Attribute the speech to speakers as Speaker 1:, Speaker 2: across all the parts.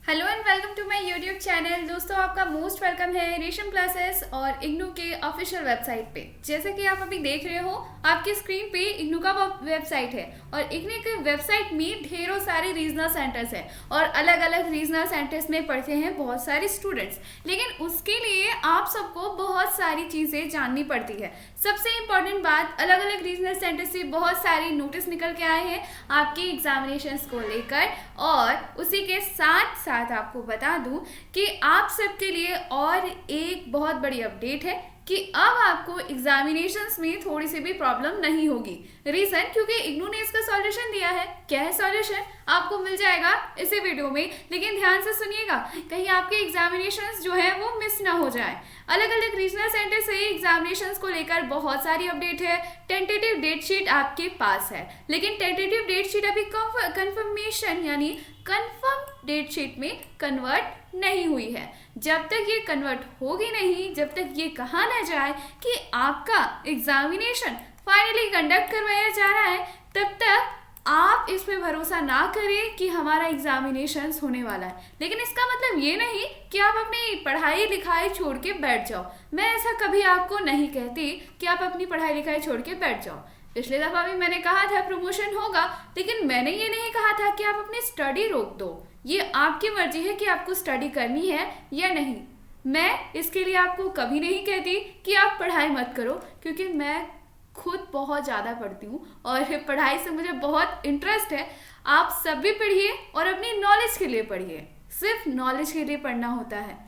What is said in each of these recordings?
Speaker 1: Hello and welcome to my YouTube channel. दोस्तों आपका most welcome है रेशम क्लासेस और इग्नू के ऑफिशियल वेबसाइट पे। जैसे कि आप अभी देख रहे हो आपकी स्क्रीन पे इग्नू का वेबसाइट है और इग्नू के वेबसाइट में ढेरों सारे रीजनल सेंटर्स हैं और अलग अलग रीजनल सेंटर्स में पढ़ते हैं बहुत सारे स्टूडेंट्स। लेकिन उसके लिए आप सबको बहुत सारी चीज़ें जाननी पड़ती है। सबसे इम्पोर्टेंट बात, अलग अलग रीजनल सेंटर से बहुत सारी नोटिस निकल के आए हैं आपके एग्जामिनेशंस को लेकर, और उसी के साथ साथ आपको बता दूं कि आप सबके लिए और एक बहुत बड़ी अपडेट है कि अब आपको एग्जामिनेशंस में थोड़ी सी भी प्रॉब्लम नहीं होगी। रीजन, क्योंकि इग्नू ने इसका सॉल्यूशन दिया है। क्या है सॉल्यूशन, आपको मिल जाएगा इसी वीडियो में, लेकिन ध्यान से सुनिएगा, कहीं आपके एग्जामिनेशंस जो है वो मिस ना हो जाए। अलग अलग रीजनल सेंटर से एग्जामिनेशंस को लेकर बहुत सारी अपडेट है। टेंटेटिव डेट शीट आपके पास है, लेकिन टेंटेटिव डेट शीट अभी कंफर्मेशन यानी कंफर्म डेट शीट में कन्वर्ट नहीं हुई है। जब तक ये कन्वर्ट होगी नहीं, जब तक ये कहा ना जाए कि आपका एग्जामिनेशन फाइनली कंडक्ट करवाया जा रहा है, तब तक आप इस पे भरोसा ना करें कि हमारा एग्जामिनेशन होने वाला है। लेकिन इसका मतलब ये नहीं कि आप अपनी पढ़ाई लिखाई छोड़ के बैठ जाओ। मैं ऐसा कभी आपको नहीं कहती कि आप अपनी पढ़ाई लिखाई छोड़ के बैठ जाओ। पिछले दफा भी मैंने कहा था प्रमोशन होगा, लेकिन मैंने ये नहीं कहा था कि आप अपनी स्टडी रोक दो। ये आपकी मर्जी है कि आपको स्टडी करनी है या नहीं। मैं इसके लिए आपको कभी नहीं कहती कि आप पढ़ाई मत करो, क्योंकि मैं खुद बहुत ज़्यादा पढ़ती हूँ और पढ़ाई से मुझे बहुत इंटरेस्ट है। आप सब भी पढ़िए और अपनी नॉलेज के लिए पढ़िए, सिर्फ नॉलेज के लिए पढ़ना होता है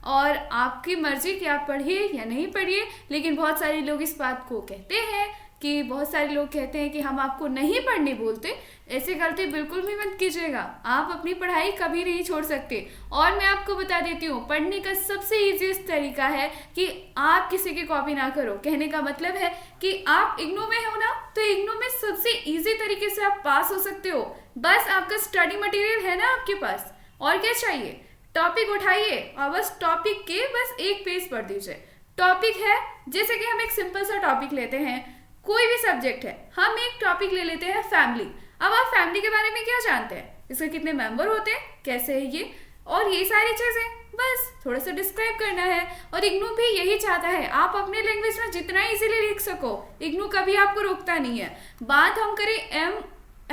Speaker 1: और आपकी मर्जी कि आप पढ़िए या नहीं पढ़िए। लेकिन बहुत सारे लोग इस बात को कहते हैं कि बहुत सारे लोग कहते हैं कि हम आपको नहीं पढ़ने बोलते। ऐसी गलती बिल्कुल भी मत कीजिएगा। आप अपनी पढ़ाई कभी नहीं छोड़ सकते। और मैं आपको बता देती हूँ, पढ़ने का सबसे ईजीएस्ट तरीका है कि आप किसी की कॉपी ना करो। कहने का मतलब है कि आप इग्नू में हो ना, तो इग्नू में सबसे ईजी तरीके से आप पास हो सकते हो। बस आपका स्टडी मटेरियल है ना आपके पास, और क्या चाहिए। टॉपिक उठाइए और बस टॉपिक के बस एक पेज पढ़ दीजिए। टॉपिक है, जैसे कि हम एक सिंपल सा टॉपिक लेते हैं, कोई भी सब्जेक्ट है, हम एक टॉपिक ले लेते हैं फैमिली। अब आप फैमिली के बारे में क्या जानते हैं, इसके कितने मेंबर होते हैं, कैसे है ये, और ये सारी चीजें बस थोड़ा सा डिस्क्राइब करना है। और इग्नू भी यही चाहता है, आप अपने लैंग्वेज में जितना इजीली लिख सको। इग्नू कभी आपको रोकता नहीं है। बात हम करें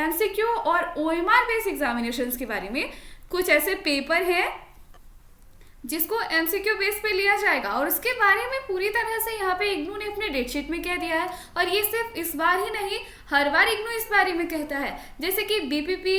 Speaker 1: MCQ और OMR बेस्ड एग्जामिनेशंस के बारे में, कुछ ऐसे पेपर हैं जिसको MCQ बेस पे लिया जाएगा और उसके बारे में पूरी तरह से यहाँ पे इग्नू ने अपने डेटशीट में कह दिया है। और ये सिर्फ इस बार ही नहीं, हर बार इग्नू इस बारे में कहता है। जैसे कि BPP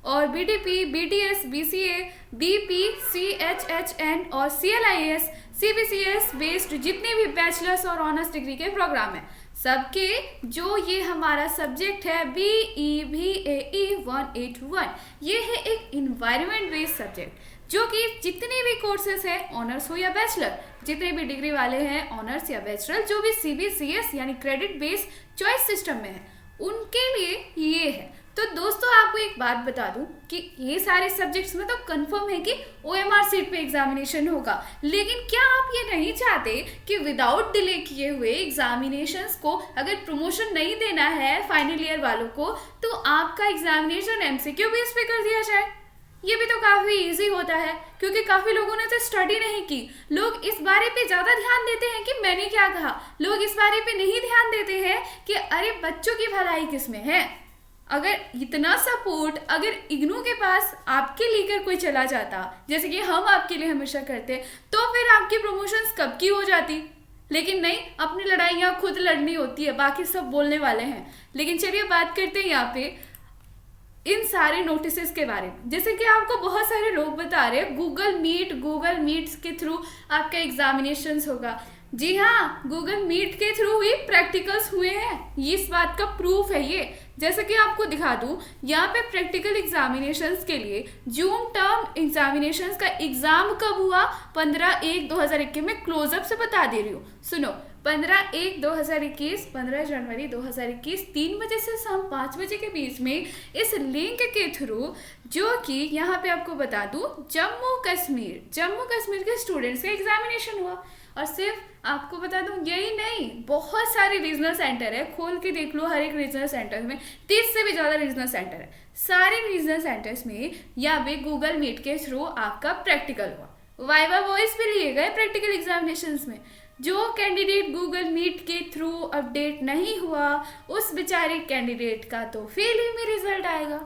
Speaker 1: और BTP, BTS, BCA, BP, CHHN और CLIS, CBCS बेस्ड जितने भी बैचलर्स और ऑनर्स डिग्री के प्रोग्राम हैं, सबके जो ये हमारा सब्जेक्ट है BEBAE 181, ये है एक इन्वायरमेंट बेस्ड सब्जेक्ट, जो कि जितने भी कोर्सेज हैं, ऑनर्स हो या बैचलर, जितने भी डिग्री वाले हैं ऑनर्स या बैचलर, जो भी CBCS यानी क्रेडिट बेस्ड चॉइस सिस्टम में है, उनके लिए ये है। तो दोस्तों आपको एक बात बता दूं कि ये सारे सब्जेक्ट्स में तो कंफर्म है कि OMR सीट पे एग्जामिनेशन होगा। लेकिन क्या आप ये नहीं चाहते कि विदाउट डिले किए हुए एग्जामिनेशंस को अगर प्रमोशन नहीं देना है फाइनल ईयर वालों को, तो आपका एग्जामिनेशन MCQ बेस पे कर दिया जाए। ये भी तो काफी इजी होता है, क्योंकि काफी लोगों ने तो स्टडी नहीं की। लोग इस बारे पे ज्यादा ध्यान देते हैं कि मैंने क्या कहा, लोग इस बारे पे नहीं ध्यान देते हैं कि अरे बच्चों की भलाई किसमें है। अगर इतना सपोर्ट अगर इग्नू के पास आपके लेकर कोई चला जाता, जैसे कि हम आपके लिए हमेशा करते, तो फिर आपकी प्रमोशंस कब की हो जाती। लेकिन नहीं, अपनी लड़ाइयाँ खुद लड़नी होती है, बाकी सब बोलने वाले हैं। लेकिन चलिए बात करते हैं यहाँ पे इन सारे नोटिस के बारे में। जैसे कि आपको बहुत सारे लोग बता रहे हैं गूगल मीट के थ्रू आपका एग्जामिनेशंस होगा। जी हाँ, गूगल मीट के थ्रू ही प्रैक्टिकल्स हुए हैं, ये इस बात का प्रूफ है ये। जैसे कि आपको दिखा दूं, यहाँ पे प्रैक्टिकल एग्जामिनेशंस के लिए जूम टर्म एग्जामिनेशंस का एग्जाम कब हुआ, 15/1/2021 में क्लोजअप से बता दे रही हूँ। सुनो, 15/1/2021, 15 जनवरी 2021 3 बजे से शाम 5 बजे के बीच में इस लिंक के थ्रू, जो कि यहाँ पे आपको बता दूं, जम्मू कश्मीर के स्टूडेंट्स का एग्जामिनेशन हुआ। और सिर्फ आपको बता दूं यही नहीं, बहुत सारे रीजनल सेंटर है, खोल के देख लो, हर एक रीजनल सेंटर में 30 से भी ज़्यादा रीजनल सेंटर है। सारे रीजनल सेंटर्स में या भी गूगल मीट के थ्रू आपका प्रैक्टिकल हुआ, वाइवा वॉइस भी लिए गए प्रैक्टिकल एग्जामिनेशंस में। जो कैंडिडेट गूगल मीट के थ्रू अपडेट नहीं हुआ, उस बेचारे कैंडिडेट का तो फेल ही में रिजल्ट आएगा।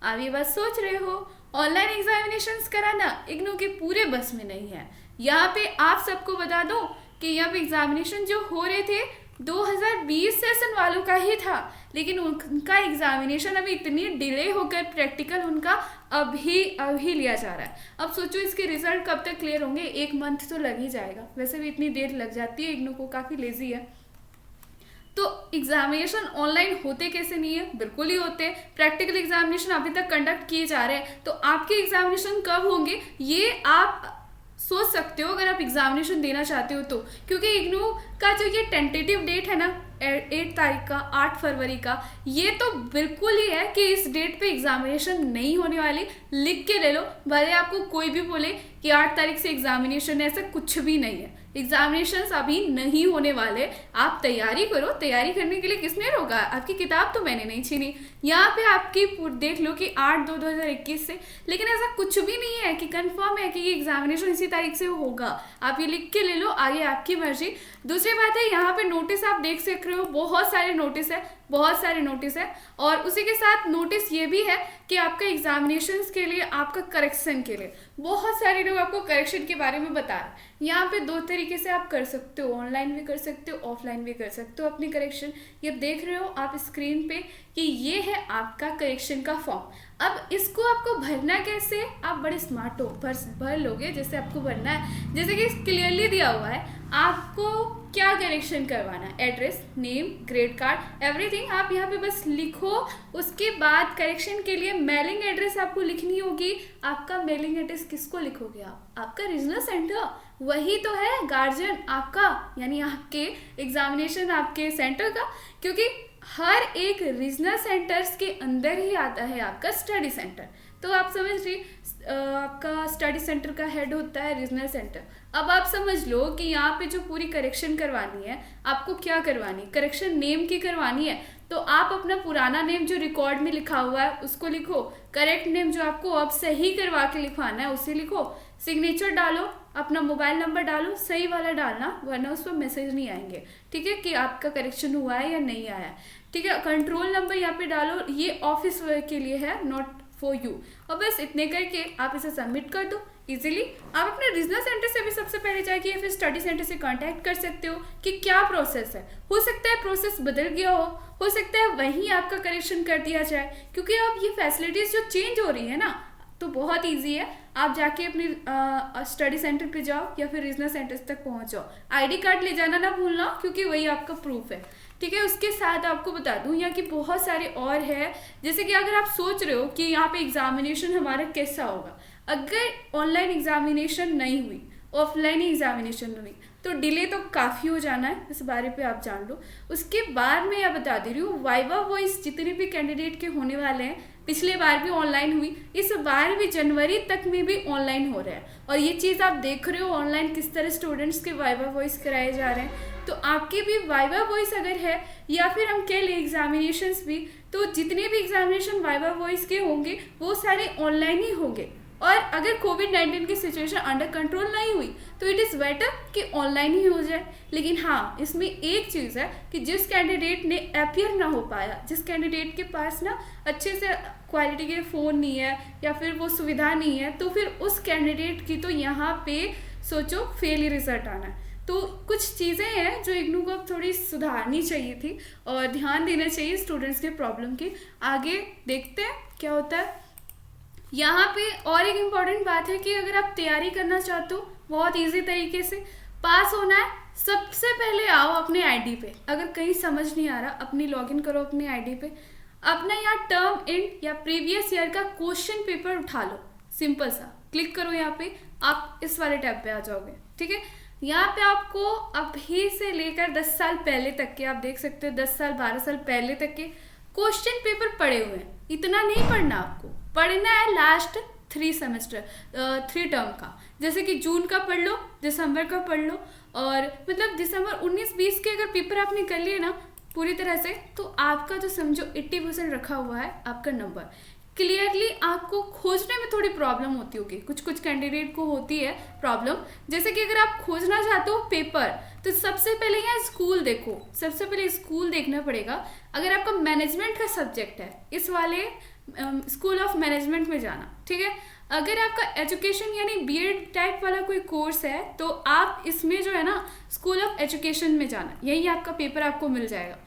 Speaker 1: आप ये बात सोच रहे हो, ऑनलाइन एग्जामिनेशंस कराना इग्नू के पूरे बस में नहीं है। यहाँ पे आप सबको बता दो कि यहाँ पे एग्जामिनेशन जो हो रहे थे 2020 सेशन वालों का ही था, लेकिन उनका एग्जामिनेशन अभी इतनी डिले होकर प्रैक्टिकल उनका अभी लिया जा रहा है। अब सोचो इसके रिजल्ट कब तक क्लियर होंगे, 1 मंथ तो लग ही जाएगा। वैसे भी इतनी देर लग जाती है, इग्नू को काफ़ी लेजी है। तो एग्जामिनेशन ऑनलाइन होते कैसे नहीं है, बिल्कुल ही होते। प्रैक्टिकल एग्जामिनेशन अभी तक कंडक्ट किए जा रहे हैं। तो आपके एग्जामिनेशन कब होंगे ये आप सोच सकते हो अगर आप एग्जामिनेशन देना चाहते हो तो, क्योंकि इग्नू का जो ये टेंटेटिव डेट है ना 8 तारीख का, 8 फरवरी का, ये तो बिल्कुल ही है कि इस डेट पे एग्जामिनेशन नहीं होने वाली। लिख के ले लो, भले आपको कोई भी बोले कि 8 तारीख से एग्जामिनेशन है, ऐसा कुछ भी नहीं है। एग्जामिनेशंस अभी नहीं होने वाले, आप तैयारी करो। तैयारी करने के लिए किसने रोका, आपकी किताब तो मैंने नहीं छीनी। यहाँ पे आपकी देख लो कि 8/2/2021 से, लेकिन ऐसा कुछ भी नहीं है कि कंफर्म है कि ये एग्जामिनेशन इसी तारीख से होगा। आप ये लिख के ले लो, आगे आपकी मर्जी। दूसरी बात है, यहाँ पे नोटिस आप देख सक रहे हो, बहुत सारे नोटिस है। और उसी के साथ नोटिस ये भी है कि आपका एग्जामिनेशंस के लिए, आपका करेक्शन के लिए बहुत सारे लोग आपको करेक्शन के बारे में बता रहे हैं। यहाँ पे 2 तरीके से आप कर सकते हो, ऑनलाइन भी कर सकते हो, ऑफलाइन भी कर सकते हो अपनी करेक्शन। ये देख रहे हो आप स्क्रीन पे कि ये है आपका करेक्शन का फॉर्म। अब इसको आपको भरना कैसे, आप बड़े स्मार्ट हो, भर लोगे जैसे आपको भरना है। जैसे कि क्लियरली दिया हुआ है आपको क्या करेक्शन करवाना है, address, name, grade card, everything आप यहाँ पे बस लिखो। उसके बाद करेक्शन के लिए मेलिंग एड्रेस आपको लिखनी होगी। आपका मेलिंग एड्रेस किसको लिखोगे आप, आपका रीजनल सेंटर, वही तो है गार्जियन आपका, यानी आपके एग्जामिनेशन आपके सेंटर का, क्योंकि हर एक रीजनल सेंटर्स के अंदर ही आता है आपका स्टडी सेंटर। तो आप समझ लीजिए आपका स्टडी सेंटर का हेड होता है रीजनल सेंटर। अब आप समझ लो कि यहाँ पे जो पूरी करेक्शन करवानी है, आपको क्या करवानी है, करेक्शन नेम की करवानी है। तो आप अपना पुराना नेम जो रिकॉर्ड में लिखा हुआ है उसको लिखो, करेक्ट नेम जो आपको अब सही करवा के लिखवाना है उसे लिखो, सिग्नेचर डालो, अपना मोबाइल नंबर डालो, सही वाला डालना, वरना उस पर मैसेज नहीं आएंगे, ठीक है, कि आपका करेक्शन हुआ है या नहीं आया, ठीक है। कंट्रोल नंबर यहाँ पे डालो, ये ऑफिस वर्क के लिए है, नॉट फॉर यू। और बस इतने करके आप इसे सबमिट कर दो इजीली। आप अपने रीजनल सेंटर से भी सबसे पहले जाके या फिर स्टडी सेंटर से कांटेक्ट कर सकते हो कि क्या प्रोसेस है। हो सकता है प्रोसेस बदल गया हो सकता है वहीं आपका करेक्शन कर दिया जाए, क्योंकि अब ये फैसिलिटीज जो चेंज हो रही है ना, तो बहुत ईजी है। आप जाके अपने स्टडी सेंटर पे जाओ या फिर रीजनल सेंटर्स तक पहुंच जाओ। आईडी कार्ड ले जाना ना भूलना, क्योंकि वही आपका प्रूफ है, ठीक है। उसके साथ आपको बता दूं यहाँ की बहुत सारे और है, जैसे कि अगर आप सोच रहे हो कि यहाँ पे एग्जामिनेशन हमारा कैसा होगा, अगर ऑनलाइन एग्जामिनेशन नहीं हुई, ऑफलाइन ही एग्जामिनेशन हुई, तो डिले तो काफ़ी हो जाना है, इस बारे पे आप जान लो। उसके बाद मैं यह बता दे रही हूँ, वाइवा वॉइस जितने भी कैंडिडेट के होने वाले हैं, पिछले बार भी ऑनलाइन हुई, इस बार भी जनवरी तक में भी ऑनलाइन हो रहा है। और ये चीज़ आप देख रहे हो ऑनलाइन किस तरह स्टूडेंट्स के वाइवा वॉइस कराए जा रहे हैं। तो आपके भी वाइवा वॉइस अगर है, या फिर हम कह लें एग्जामिनेशंस भी, तो जितने भी एग्जामिनेशन वाइवा वॉइस के होंगे वो सारे ऑनलाइन ही होंगे। और अगर कोविड-19 की सिचुएशन अंडर कंट्रोल नहीं हुई तो इट इज़ बेटर कि ऑनलाइन ही हो जाए। लेकिन हाँ, इसमें एक चीज़ है कि जिस कैंडिडेट ने अपीयर ना हो पाया, जिस कैंडिडेट के पास ना अच्छे से क्वालिटी के फ़ोन नहीं है या फिर वो सुविधा नहीं है, तो फिर उस कैंडिडेट की तो यहाँ पे सोचो फेल ही रिजल्ट आना है। तो कुछ चीज़ें हैं जो इग्नू को अब थोड़ी सुधारनी चाहिए थी और ध्यान देना चाहिए स्टूडेंट्स के प्रॉब्लम की। आगे देखते हैं क्या होता है। यहाँ पे और एक इम्पॉर्टेंट बात है कि अगर आप तैयारी करना चाहते हो बहुत इजी तरीके से पास होना है, सबसे पहले आओ अपने आईडी पे। अगर कहीं समझ नहीं आ रहा, अपनी लॉगिन करो अपने आईडी पे, अपना यहाँ टर्म एंड या प्रीवियस ईयर का क्वेश्चन पेपर उठा लो, सिंपल सा क्लिक करो, यहाँ पे आप इस वाले टैब पे आ जाओगे, ठीक है। यहाँ पे आपको अभी से लेकर 10 साल पहले तक के, आप देख सकते हो 10 साल 12 साल पहले तक के क्वेश्चन पेपर पड़े हुए हैं। इतना नहीं पढ़ना, आपको पढ़ना है लास्ट 3 टर्म का। जैसे कि जून का पढ़ लो, दिसंबर का पढ़ लो, और मतलब दिसंबर 19-20 के अगर पेपर आपने कर लिए ना पूरी तरह से, तो आपका तो समझो 80% रखा हुआ है आपका नंबर। क्लियरली आपको खोजने में थोड़ी प्रॉब्लम होती होगी, कुछ कुछ कैंडिडेट को होती है प्रॉब्लम। जैसे कि अगर आप खोजना चाहते हो पेपर, तो सबसे पहले यहाँ स्कूल देखो, सबसे पहले स्कूल देखना पड़ेगा। अगर आपका मैनेजमेंट का सब्जेक्ट है, इस वाले स्कूल ऑफ मैनेजमेंट में जाना, ठीक है। अगर आपका एजुकेशन यानी बीएड टाइप वाला कोई कोर्स है, तो आप इसमें जो है ना स्कूल ऑफ एजुकेशन में जाना, यही आपका पेपर आपको मिल जाएगा।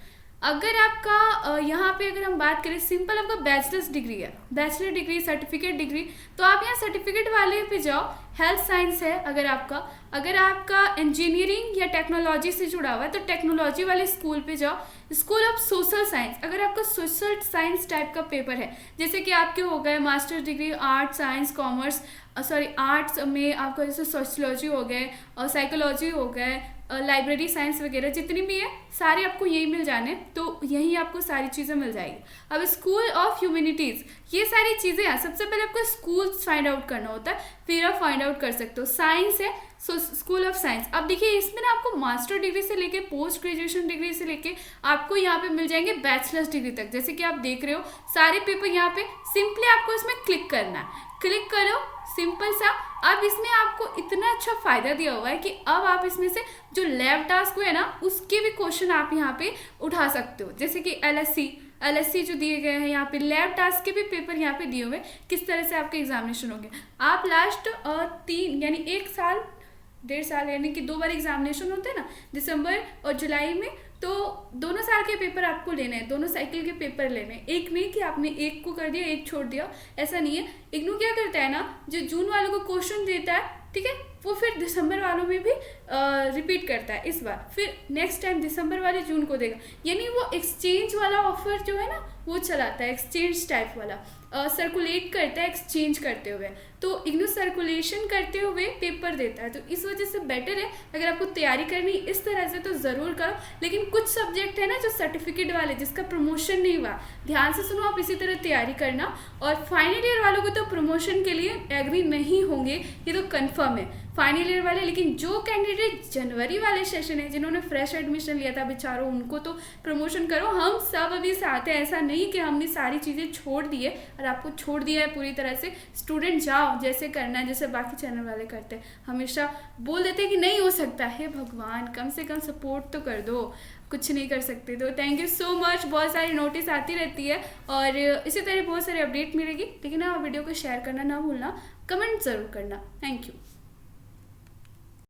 Speaker 1: अगर आपका यहाँ पे अगर हम बात करें, सिंपल आपका बैचलर्स डिग्री है, बैचलर डिग्री, सर्टिफिकेट डिग्री, तो आप यहाँ सर्टिफिकेट वाले पे जाओ। हेल्थ साइंस है अगर आपका इंजीनियरिंग या टेक्नोलॉजी से जुड़ा हुआ है, तो टेक्नोलॉजी वाले स्कूल पे जाओ। स्कूल ऑफ सोशल साइंस, अगर आपका सोशल साइंस टाइप का पेपर है, जैसे कि आपके हो गए master degree arts science commerce, arts में आपका जैसे सोशलॉजी हो गए और साइकोलॉजी हो गए, लाइब्रेरी साइंस वगैरह जितनी भी है सारे आपको यही मिल जाने, तो यही आपको सारी चीज़ें मिल जाएगी। अब स्कूल ऑफ ह्यूमैनिटीज़, ये सारी चीज़ें हैं। सबसे पहले आपको स्कूल फाइंड आउट करना होता है, फिर आप फाइंड आउट कर सकते हो। साइंस है, सो स्कूल ऑफ साइंस। अब देखिए इसमें ना आपको मास्टर डिग्री से लेके पोस्ट ग्रेजुएशन डिग्री से लेके आपको यहाँ पे मिल जाएंगे बैचलर्स डिग्री तक। जैसे कि आप देख रहे हो सारे पेपर यहाँ पे, सिंपली आपको इसमें क्लिक करना है, क्लिक करो, सिंपल सा। अब इसमें आपको इतना अच्छा फायदा दिया हुआ है कि अब आप इसमें से जो लैब टास्क हुए ना, उसके भी क्वेश्चन आप यहाँ पे उठा सकते हो। जैसे कि एलएससी जो दिए गए हैं यहाँ पे, लैब टास्क के भी पेपर यहाँ पे दिए हुए हैं, किस तरह से आपके एग्जामिनेशन होंगे। आप लास्ट 3 यानी 1 साल 1.5 साल यानी कि 2 बार एग्जामिनेशन होते हैं ना, दिसंबर और जुलाई में, तो दोनों साल के पेपर आपको लेने हैं, दोनों साइकिल के पेपर लेने हैं। एक नहीं कि आपने एक को कर दिया एक छोड़ दिया, ऐसा नहीं है। इग्नू क्या करता है ना, जो जून वालों को क्वेश्चन देता है, ठीक है, वो फिर दिसंबर वालों में भी रिपीट करता है इस बार, फिर नेक्स्ट टाइम दिसंबर वाले जून को देगा। यानी वो एक्सचेंज वाला ऑफर जो है ना वो चलाता है, एक्सचेंज टाइप वाला सर्कुलेट करता है एक्सचेंज करते हुए। तो इग्नू सर्कुलेशन करते हुए पेपर देता है, तो इस वजह से बेटर है। अगर आपको तैयारी करनी इस तरह से तो ज़रूर करो। लेकिन कुछ सब्जेक्ट है ना जो सर्टिफिकेट वाले, जिसका प्रमोशन नहीं हुआ, ध्यान से सुनो, आप इसी तरह तैयारी करना। और फाइनल ईयर वालों को तो प्रमोशन के लिए एग्री नहीं होंगे, ये तो कन्फर्म है फाइनल ईयर वाले। लेकिन जो कैंडिडेट जनवरी वाले सेशन है, जिन्होंने फ्रेश एडमिशन लिया था बेचारों, उनको तो प्रमोशन करो। हम सब अभी साथ हैं, ऐसा नहीं कि हमने सारी चीज़ें छोड़ दी है और आपको छोड़ दिया है पूरी तरह से। स्टूडेंट जाओ, जैसे करना है, जैसे बाकी चैनल वाले करते हैं, हमेशा बोल देते हैं कि नहीं हो सकता है। भगवान कम से कम सपोर्ट तो कर दो, कुछ नहीं कर सकते। तो थैंक यू सो मच। बहुत सारी नोटिस आती रहती है और इसी तरह बहुत सारे अपडेट मिलेगी। लेकिन आप वीडियो को शेयर करना ना भूलना, कमेंट ज़रूर करना। Thank you.